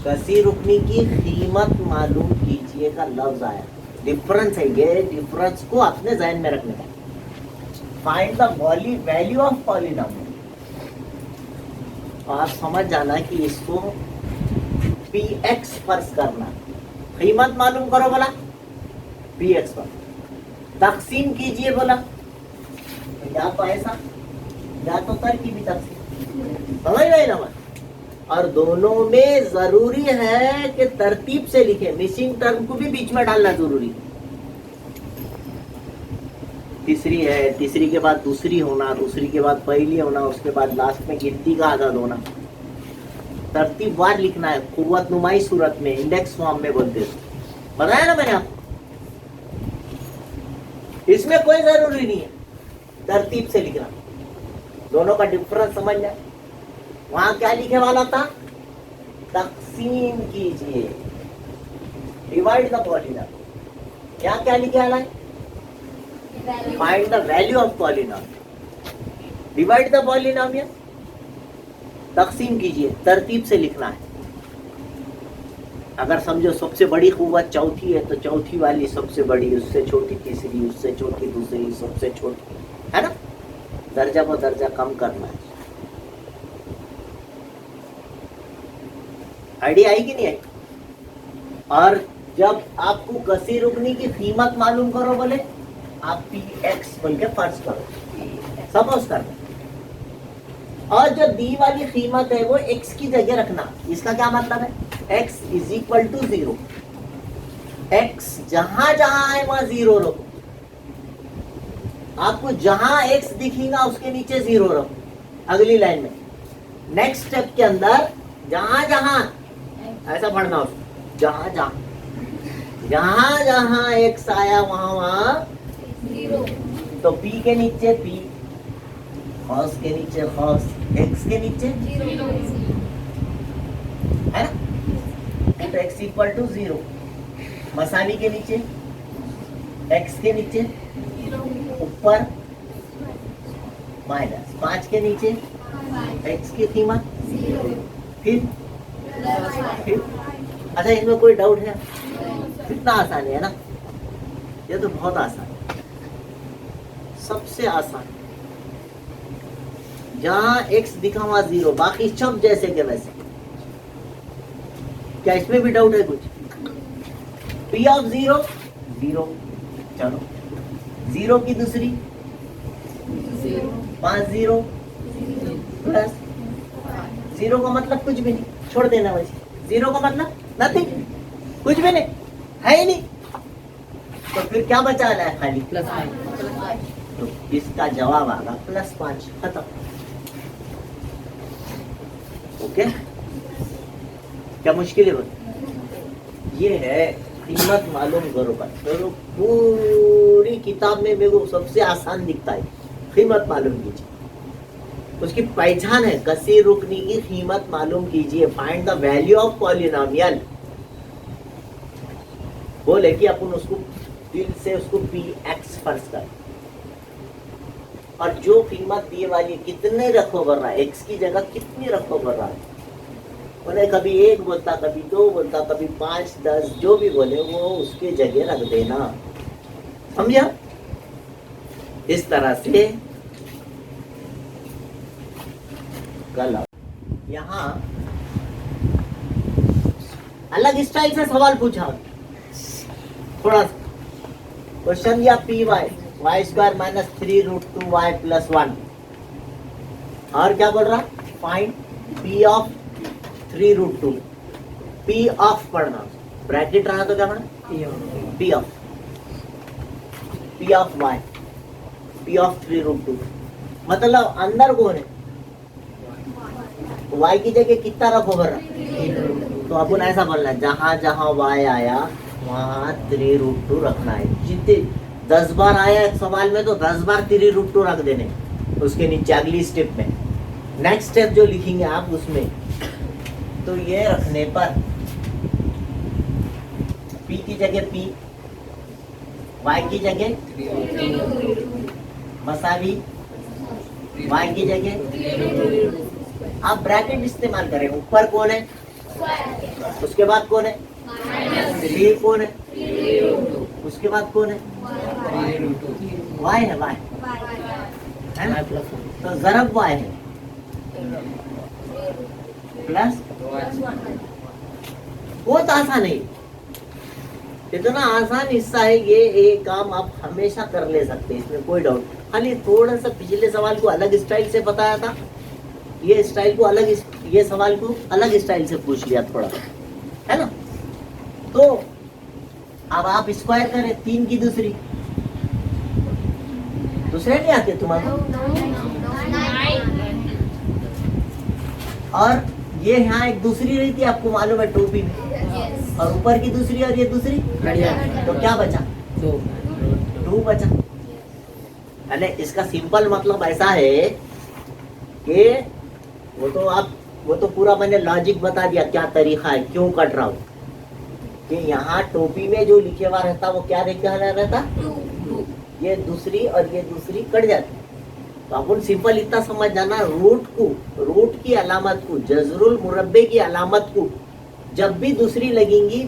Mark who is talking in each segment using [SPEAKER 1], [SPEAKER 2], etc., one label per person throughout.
[SPEAKER 1] कसी रुकनी की कीमत मालूम कीजिए का लफ्ज आया, डिफरेंस है ये, डिफरेंस को अपने जहन में रखने का। Find the value of polynomial. आप समझ जाना कि इसको px फर्ज करना, कीमत मालूम करो बोला px पर, तकसीम कीजिए बोला, या तो ऐसा या तो तरकीबी तकसीम, समझ गए ना बात। और दोनों में जरूरी है कि तरतीब से लिखे, मिसिंग टर्म को भी बीच में डालना जरूरी है। तीसरी है, तीसरी के बाद दूसरी होना, दूसरी के बाद पहली होना, उसके बाद लास्ट में गिनती का आदद होना, तरतीब वार लिखना है, कुव्वत नुमाई सूरत में, इंडेक्स फॉर्म में बोलते हैं, बताया ना मैंने आपको। इसमें कोई जरूरी नहीं है तरतीब से लिखना, दोनों का डिफरेंस समझ जाए। वहां क्या लिखे वाला था, तकसीम कीजिए, डिवाइड द पॉलिनोमियल। यहाँ क्या लिखे वाला है, find the value of polynomial, divide the polynomial, तकसीम कीजिए, तरतीब से लिखना है। अगर समझो सबसे बड़ी कुव्वत चौथी है तो चौथी वाली सबसे बड़ी, उससे छोटी तीसरी, उससे छोटी दूसरी, सबसे छोटी, है ना, दर्जा ब दर्जा कम करना है। आइडिया आई कि नहीं आई। और जब आपको कसी रुकनी की कीमत मालूम करो बोले, आप px बोल के फर्ज करो, सपोज करना, और जो दी वाली कीमत है वो x की जगह रखना। इसका क्या मतलब है, x is equal to 0, x जहां जहां है वहां 0 रखो। आपको जहां x दिखेगा उसके नीचे 0 रखो। अगली लाइन में नेक्स्ट स्टेप के अंदर जहां जहां, ऐसा पढ़ना उसको, जहां जहां जहां x आया वहां वहां 0, तो p के नीचे p, खौस के नीचे खौस, x के नीचे 0, है ना, तो x इक्वल टू 0, मसावी के नीचे x के नीचे ऊपर माइनस 5 के नीचे x की कीमत, फिर अच्छा, इसमें कोई डाउट है, कितना आसान है ना, ये तो बहुत आसान है, सबसे आसान। जहां x दिखा हुआ 0, बाकी सब जैसे के वैसे। क्या इसमें भी डाउट है कुछ, p ऑफ 0 0, चलो 0 की दूसरी 5 0 प्लस 0 का मतलब कुछ भी नहीं, छोड़ देना वैसे, 0 का मतलब नथिंग, कुछ भी नहीं है ही नहीं, तो फिर क्या बचा रहा है, खाली +5, तो इसका जवाब आगा +5, खत्म। ओके, क्या मुश्किल है, ये है कीमत मालूम करो पर। तो पूरी किताब में मेरे को सबसे आसान दिखता है, कीमत मालूम कीजिए, उसकी पहचान है, कसी रुकनी की कीमत मालूम कीजिए, find the value of polynomial. बोले कि अपन उसको दिल से उसको px फर्ज कर, और जो कीमत दिए वाली कितने रखो कर रहा है, x की जगह कितनी रखो कर रहा है, बोले कभी 1 बोलता, कभी 2 बोलता, कभी 5 10, जो भी बोले वो उसके जगह रख देना, समझा। इस तरह से गलत, यहाँ अलग स्टाइल से सवाल पूछा, थोड़ा क्वेश्चन या P Y Y square minus 3√2y + 1, और क्या बोल रहा, find p of 3√2, p of पढ़ना, ब्रैकेट रहा तो क्या पढ़ना, p of y, p of 3√2, मतलब अंदर कौन है, y की जगह कितना रखो कर रहा, तो अपन ऐसा बोलना, जहां जहां y आया वहां 3√2 रखना है। जितने 10 बार आया एक सवाल में तो 10 बार 3√2 रख देने उसके नीचे। अगली स्टेप में, नेक्स्ट स्टेप जो लिखेंगे आप उसमें, तो ये रखने पर p की जगह p, y की जगह मसावी, y की जगह आप ब्रैकेट इस्तेमाल करें, ऊपर कौन है उसके बाद कौन है? 3 कौन है? उसके बाद कौन है? y है, y है ना? तो ज़रब y है प्लस, बहुत आसान है, इतना आसान हिस्सा है ये। एक काम आप हमेशा कर ले सकते हैं, इसमें कोई डाउट। खाली थोड़ा सा पिछले सवाल को अलग स्टाइल से बताया था, ये स्टाइल को अलग, ये सवाल को अलग स्टाइल से पूछ लिया थोड़ा, है ना? तो अब आप स्क्वायर करें 3 की दूसरे नहीं आते तुम्हारे? और ये यहाँ एक दूसरी रही थी, आपको मालूम है, टोपी में, और ऊपर की दूसरी और ये दूसरी, तो क्या बचा? 2 बचा। अरे इसका सिंपल मतलब ऐसा है कि वो तो पूरा मैंने लॉजिक बता दिया, क्या तरीका है, क्यों कट रहा हूँ। कि यहाँ टोपी में जो लिखे हुआ रहता वो क्या रहता? ये दूसरी और ये दूसरी कट जाती। तो अपन सिंपल इतना समझ जाना, रूट की अलामत को, जजरुल मुरब्बे की अलामत को जब भी दूसरी लगेंगी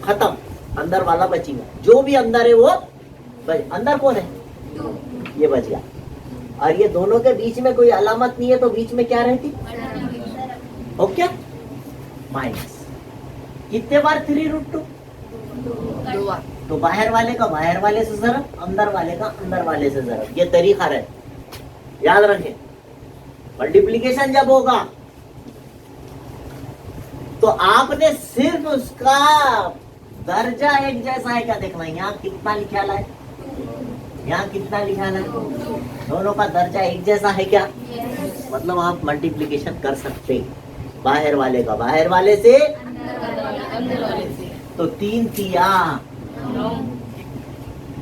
[SPEAKER 1] खत्म, अंदर वाला बचेगा। जो भी अंदर है वो अंदर कौन है? ये बच गया। और ये दोनों के बीच में कोई अलामत नहीं है, तो बीच में क्या रहती? Okay, minus. कितने बार 3√2?
[SPEAKER 2] 2 बार।
[SPEAKER 1] तो बाहर वाले का बाहर वाले से ज़रब, अंदर वाले का अंदर वाले से ज़रब, ये तरीका है, याद रखें। मल्टीप्लिकेशन जब होगा तो आपने सिर्फ उसका दर्जा एक जैसा है क्या देखना। यहाँ कितना लिखा है, यहाँ कितना लिखा है, दोनों का दर्जा एक जैसा है क्या? मतलब आप मल्टीप्लिकेशन कर सकते, बाहर वाले का बाहर वाले से, तो 3 तिया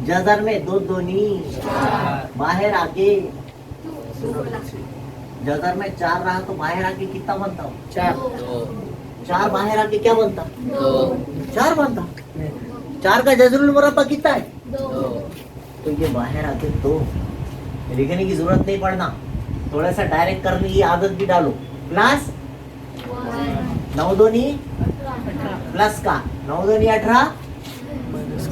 [SPEAKER 1] जजर में 2 दूनी, बाहर आके जजर में 4 रहा तो बाहर आके कितना बनता? 4 बाहर आके क्या बनता? 4 बनता। 4 का जजरुल मुरब्बा कितना है?
[SPEAKER 2] 2।
[SPEAKER 1] तो ये बाहर आके 2, लिखने की जरूरत नहीं पड़ना, थोड़ा सा डायरेक्ट करने की आदत भी डालो। प्लस 9 दूनी प्लस का 9 दूनी 18,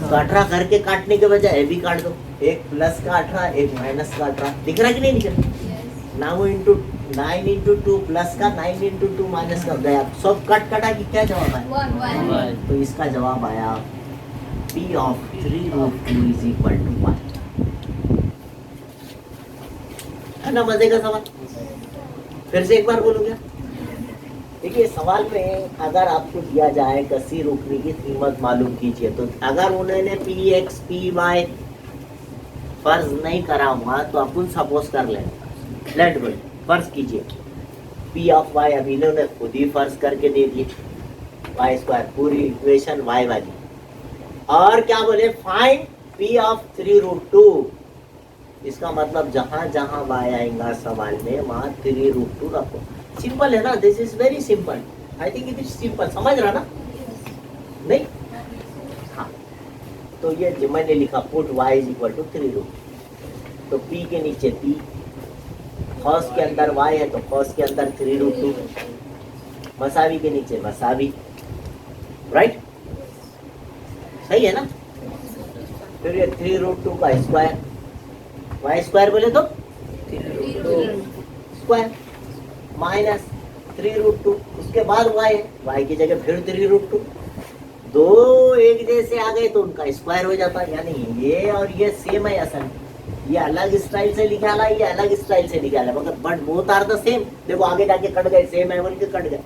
[SPEAKER 1] तो 18 करके काटने के बजाय ये भी काट दो, एक प्लस का 18 एक माइनस का 18, दिख रहा कि नहीं दिख रहा? 9 इंटू 2 प्लस का, 9 इंटू 2 माइनस का, गया सब कटा कि क्या जवाब आया? तो इसका जवाब आया P of 3√2 is equal to 1। है ना मजे का सवाल? फिर से एक बार बोलूंगा। देखिए सवाल में अगर आपको दिया जाए कसी रुकने की कीमत मालूम कीजिए, तो अगर उन्होंने px py फर्ज नहीं करा हुआ तो अपन सपोज कर लें, लेट गो फर्ज कीजिए p ऑफ y, अभी इन्होंने खुद ही फर्ज करके दे दिए y², पूरी इक्वेशन y वाली। और क्या बोले? Find p of 3√2। इसका मतलब जहां जहां y आएगा सवाल में वहां 3√2 रखो। सिंपल है ना, this is very simple. I think it is simple, समझ रहा ना? नहीं? हाँ, तो ये जो मैंने लिखा put y is equal to 3√2, तो p के नीचे p, कॉस के अंदर y है तो कॉस के अंदर 3√2, मसावी के नीचे मसावी, राइट? सही है ना? फिर ये 3√2 का स्क्वायर, y² बोले तो स्क्वायर माइनस 3√2, उसके बाद y की जगह फिर 3√2, दो एक जैसे आ गए तो उनका स्क्वायर हो जाता है। यानी ये और ये सेम है असल, ये अलग स्टाइल से निकाला, ये अलग स्टाइल से निकाला, मगर but both are the same. देखो आगे जाके कट गए, सेम है बोल के कट गए।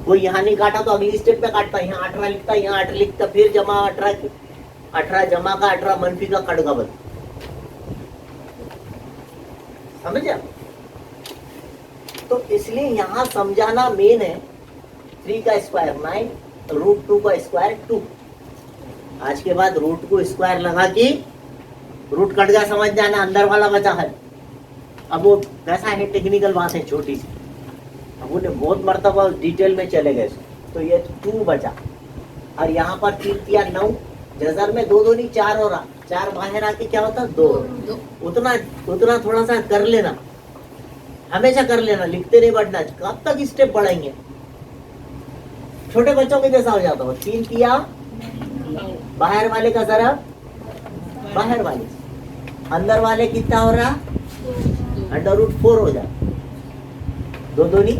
[SPEAKER 1] कोई यहाँ नहीं काटा तो अगली स्टेप पे काटता, यहाँ 18 लिखता, यहाँ 8 लिखता, फिर जमा 18 जमा का 18 मनफी का कट गबल, समझे? तो इसलिए यहाँ समझाना मेन है। 3 का स्क्वायर 9, √2 का स्क्वायर 2। आज के बाद रूट को स्क्वायर लगा के रूट कट गया, समझ जाना, अंदर वाला बचा है। अब वो कैसा है, टेक्निकल बात है छोटी सी, अब उन्हें बहुत मर्तबा डिटेल में चले गए। तो ये 2 बचा, और यहाँ पर 3 तिया 9, जजर में 2 दूनी 4 हो रहा, 4 बाहर आके क्या होता 2। उतना थोड़ा सा कर लेना, हमेशा कर लेना, लिखते नहीं बढ़ना। कब तक स्टेप बढ़ाएंगे? छोटे बच्चों के जैसा हो जाता हो। 3 किया बाहर वाले का ज़रब बाहर वाले, अंदर वाले कितना हो रहा, √4 हो जाए, 2 दूनी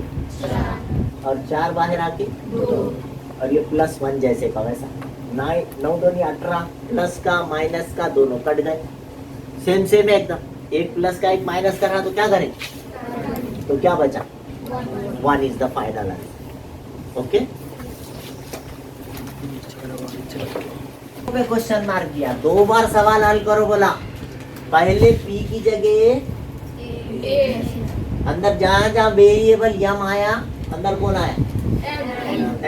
[SPEAKER 1] और 4 बाहर आके और ये +1 जैसे का वैसा। 9 दूनी 18, प्लस का माइनस का दोनों कट गए, सेम सेम है एकदम। एक प्लस का एक माइनस कर रहा तो क्या करें, तो क्या बचा, 1 is the final answer. Okay, question mark किया, 2 बार सवाल हल करो बोला। पहले p की जगह अंदर जहां जहां वेरिएबल यम आया, अंदर कौन आया,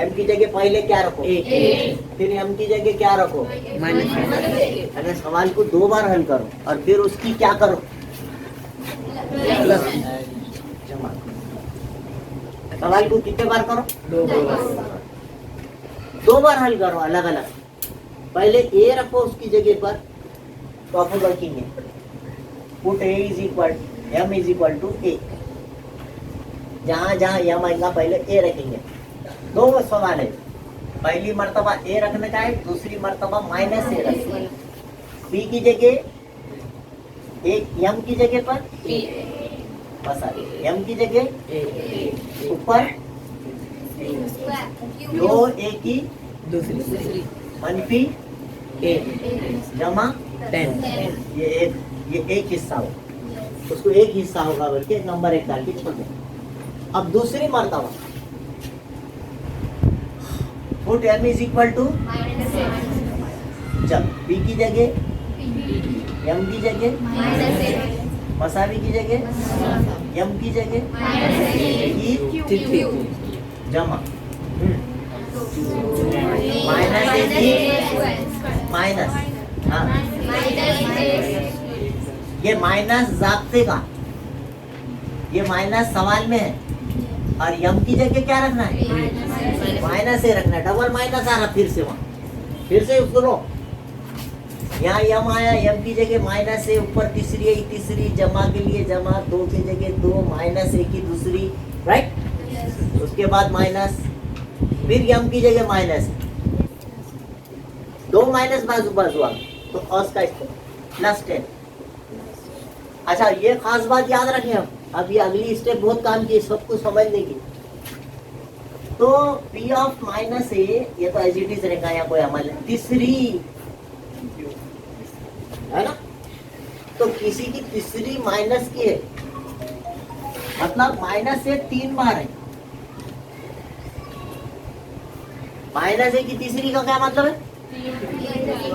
[SPEAKER 1] m की जगह पहले क्या रखो, फिर m की जगह क्या रखो, अरे सवाल को 2 बार हल करो और फिर उसकी क्या करो, जमा। सवाल को कितने बार करो, 2 बार हल करो अलग अलग। पहले a रखो उसकी जगह पर, तो अपन रखेंगे put a is equal m is equal to a, जहां जहां m आएगा पहले a रखेंगे। 2 सवाल है, पहली मर्तबा a रखने का है, दूसरी मर्तबा माइनस a रखना है। b की जगह एक m की जगह पर बस आ गई, m की जगह ऊपर यो a की
[SPEAKER 2] दूसरी
[SPEAKER 1] मनफी a जमा
[SPEAKER 2] 10
[SPEAKER 1] ये एक हिस्सा हो, उसको एक हिस्सा होगा बल्कि नंबर 1 डाल के छोड़ दे। अब दूसरी मर्तबा put m is equal to, जब b की जगह m की जगह मसावी की जगह m की जगह की जमा माइनस a की माइनस, हाँ ये माइनस जाब्ते का, ये माइनस सवाल में है और यम की जगह क्या रखना है, माइनस ए रखना है। डबल माइनस आ रहा फिर से, वहां फिर से उसको लो, यहाँ यम आया, यम की जगह माइनस ए, ऊपर तीसरी जमा के लिए जमा, 2 की जगह 2, माइनस ए की दूसरी, राइट, उसके बाद माइनस, फिर यम की जगह माइनस, 2 माइनस बाजू बाजू आ, तो और का +10। अच्छा ये खास बात याद रखें, हम अब ये अगली स्टेप बहुत काम की, सब कुछ समझने की। तो p ऑफ माइनस ए, ये तो एज इट इज रहेगा, यहाँ कोई अमल है, तीसरी है ना, तो किसी की तीसरी माइनस की है, मतलब माइनस से 3 बार है। माइनस ए की तीसरी का क्या मतलब है,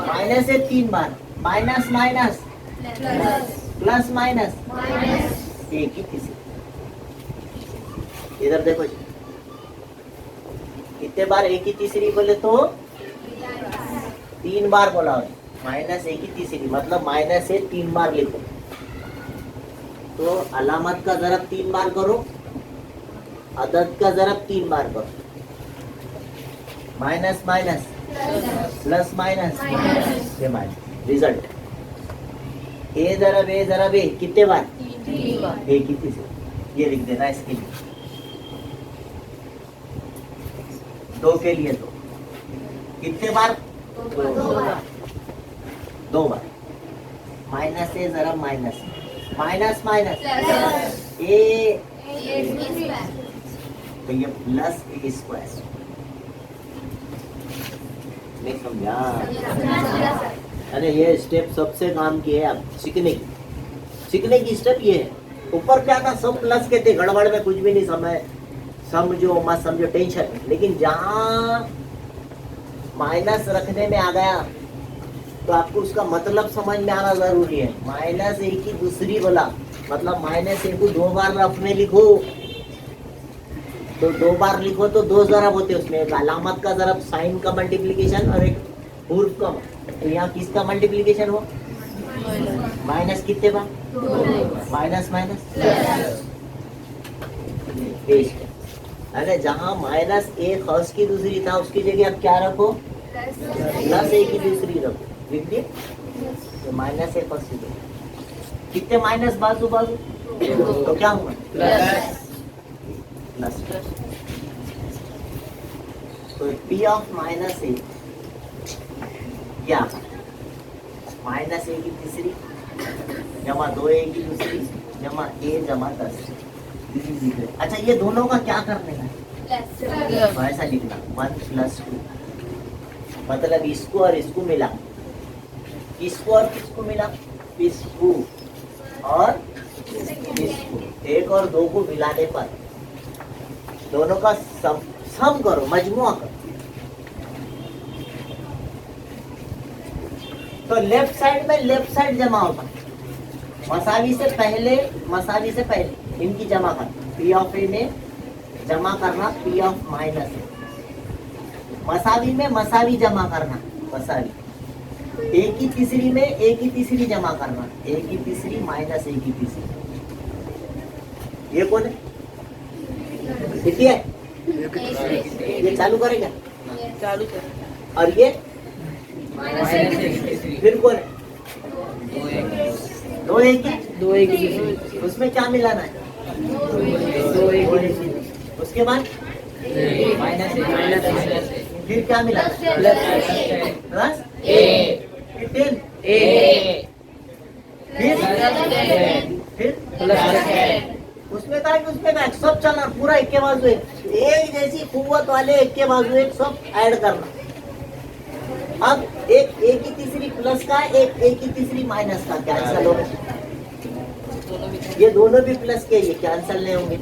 [SPEAKER 1] माइनस से 3 बार, माइनस माइनस प्लस माइनस ए की तीसरी। इधर देखो जी, कितने बार ए की तीसरी बोले तो 3 बार बोला, माइनस ए की तीसरी मतलब माइनस ए 3 बार लिखो, तो अलामत का ज़रब 3 बार करो, अदद का ज़रब 3 बार करो, माइनस माइनस प्लस माइनस ये माइनस, रिजल्ट ए ज़रब ए कितने बार, ए की तीसरी, ये लिख देना इसके लिए, 2 के लिए 2, कितने बार, 2 बार, माइनस ए ज़रब माइनस, माइनस माइनस ए, तो ये प्लस ए स्क्वायर, नहीं समझा, अरे ये स्टेप सबसे काम की है, अब सीखने की स्टेप ये है। ऊपर क्या था, सब प्लस के थे, गड़बड़ में कुछ भी नहीं समझो मत समझो, टेंशन नहीं, लेकिन जहाँ माइनस रखने में आ गया तो आपको उसका मतलब समझ में आना जरूरी है। माइनस ए की दूसरी बोला, मतलब माइनस ए को 2 बार रफ में लिखो, तो 2 बार लिखो तो 2 ज़रब होते हैं उसमें, एक अलामत का ज़रब, साइन का मल्टीप्लिकेशन और एक हुर्फ का। तो यहाँ किसका मल्टीप्लिकेशन हो, माइनस कितने बार, माइनस माइनस, अरे जहाँ माइनस ए खर्च की दूसरी था उसकी जगह अब क्या रखो, प्लस ए की दूसरी रखो, लिख दिए, तो माइनस ए फर्स्ट की जगह कितने माइनस बाजू बाजू, तो क्या हुआ, प्लस। तो पी ऑफ माइनस ए क्या माइनस ए की तीसरी जमा 2a की दूसरी जमा a जमा 10। अच्छा ये दोनों का क्या करने का है ऐसा लिखना 1 + 2 मतलब इसको और इसको मिला किसको और किसको मिला इसको और इसको 1 और 2 को मिलाने पर दोनों का सम करो मजमुआ करो तो लेफ्ट साइड में लेफ्ट साइड जमा होगा मसावी से पहले इनकी जमा करना पी ऑफ ए में जमा करना पी ऑफ माइनस ए मसावी में मसावी जमा करना मसावी ए की तीसरी में ए की तीसरी जमा करना ए की तीसरी माइनस ए की तीसरी ये कौन है कितनी है ये चालू करेगा
[SPEAKER 2] चालू कर
[SPEAKER 1] और ये फिर कौन है 2 एक ही
[SPEAKER 2] 2 1 की
[SPEAKER 1] उसमें क्या मिलाना है
[SPEAKER 2] 2 1 की
[SPEAKER 1] उसके बाद
[SPEAKER 2] माइनस
[SPEAKER 1] फिर क्या मिलाना है प्लस फिर 10 फिर उसमें का उसमें का सब चलना पूरा एक के बाजू एक जैसी कुव्वत वाले एक के बाजू एक सब ऐड करना अब एक ए की तीसरी प्लस का एक ए की तीसरी माइनस का कैंसल होगा ये दोनों भी प्लस के ये कैंसल नहीं होंगे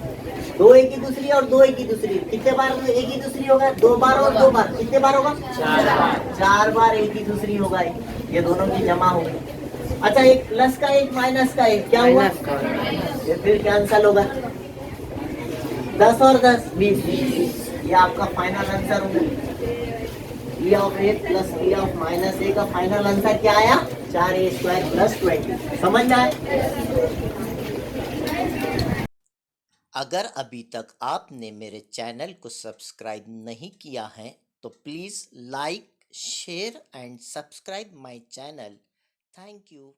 [SPEAKER 1] 2 ए की दूसरी और 2 ए की दूसरी कितने बार ए की दूसरी होगा 2 बार और 2 बार कितने बार होगा 4 बार ए की दूसरी होगा ये दोनों की जमा होगी अच्छा एक प्लस का एक माइनस का एक क्या हुआ ये फिर कैंसल होगा 10 और 10 20 ये आपका फाइनल आंसर होगा e of a plus e of minus a का फाइनल आंसर क्या आया 4a² + 20 समझ में आए
[SPEAKER 3] अगर अभी तक आपने मेरे चैनल को सब्सक्राइब नहीं किया है तो please like share and subscribe my channel thank you